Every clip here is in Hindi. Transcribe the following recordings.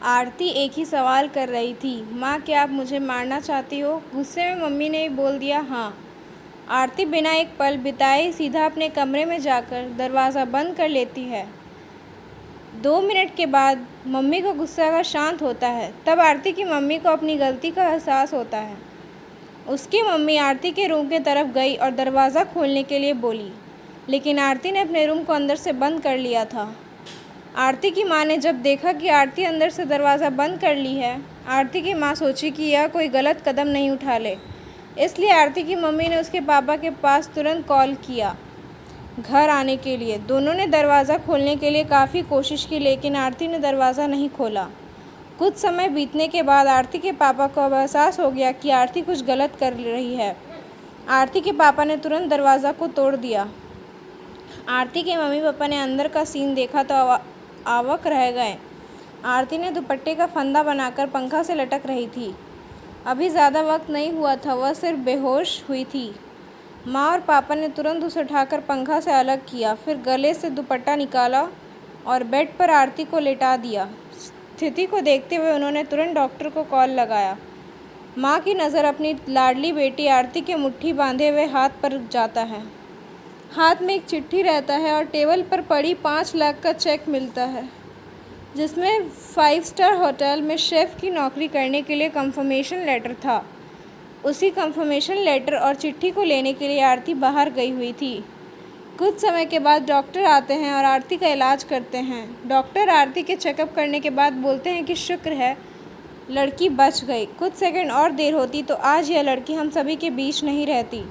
आरती एक ही सवाल कर रही थी, माँ क्या आप मुझे मारना चाहती हो? गुस्से में मम्मी ने बोल दिया हाँ। आरती बिना एक पल बिताए सीधा अपने कमरे में जाकर दरवाज़ा बंद कर लेती है। 2 मिनट के बाद मम्मी का गुस्सा शांत होता है। तब आरती की मम्मी को अपनी गलती का एहसास होता है। उसकी मम्मी आरती के रूम की तरफ गई और दरवाज़ा खोलने के लिए बोली, लेकिन आरती ने अपने रूम को अंदर से बंद कर लिया था। आरती की माँ ने जब देखा कि आरती अंदर से दरवाज़ा बंद कर ली है, आरती की माँ सोची कि यह कोई गलत कदम नहीं उठा ले। इसलिए आरती की मम्मी ने उसके पापा के पास तुरंत कॉल किया घर आने के लिए। दोनों ने दरवाज़ा खोलने के लिए काफ़ी कोशिश की, लेकिन आरती ने दरवाज़ा नहीं खोला। कुछ समय बीतने के बाद आरती के पापा को अब एहसास हो गया कि आरती कुछ गलत कर रही है। आरती के पापा ने तुरंत दरवाज़ा को तोड़ दिया। आरती के मम्मी पापा ने अंदर का सीन देखा तो अवाक रह गए। आरती ने दुपट्टे का फंदा बनाकर पंखा से लटक रही थी। अभी ज़्यादा वक्त नहीं हुआ था, वह सिर्फ बेहोश हुई थी। माँ और पापा ने तुरंत उसे उठाकर पंखा से अलग किया, फिर गले से दुपट्टा निकाला और बेड पर आरती को लेटा दिया। स्थिति को देखते हुए उन्होंने तुरंत डॉक्टर को कॉल लगाया। माँ की नज़र अपनी लाडली बेटी आरती के मुट्ठी बांधे हुए हाथ पर जाता है। हाथ में एक चिट्ठी रहता है और टेबल पर पड़ी 5 लाख का चेक मिलता है, जिसमें 5 स्टार होटल में शेफ़ की नौकरी करने के लिए कंफर्मेशन लेटर था। उसी कंफर्मेशन लेटर और चिट्ठी को लेने के लिए आरती बाहर गई हुई थी। कुछ समय के बाद डॉक्टर आते हैं और आरती का इलाज करते हैं। डॉक्टर आरती के चेकअप करने के बाद बोलते हैं कि शुक्र है लड़की बच गई। कुछ सेकंड और देर होती तो आज यह लड़की हम सभी के बीच नहीं रहती।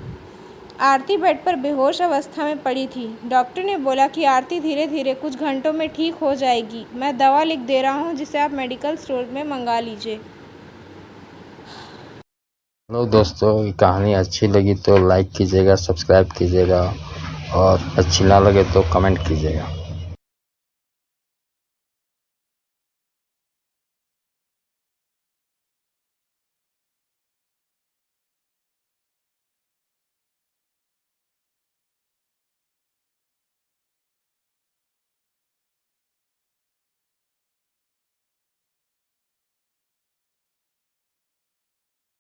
आरती बेड पर बेहोश अवस्था में पड़ी थी। डॉक्टर ने बोला कि आरती धीरे धीरे कुछ घंटों में ठीक हो जाएगी। मैं दवा लिख दे रहा हूँ, जिसे आप मेडिकल स्टोर में मंगा लीजिए। हेलो दोस्तों, ये कहानी अच्छी लगी तो लाइक कीजिएगा, सब्सक्राइब कीजिएगा और अच्छी ना लगे तो कमेंट कीजिएगा।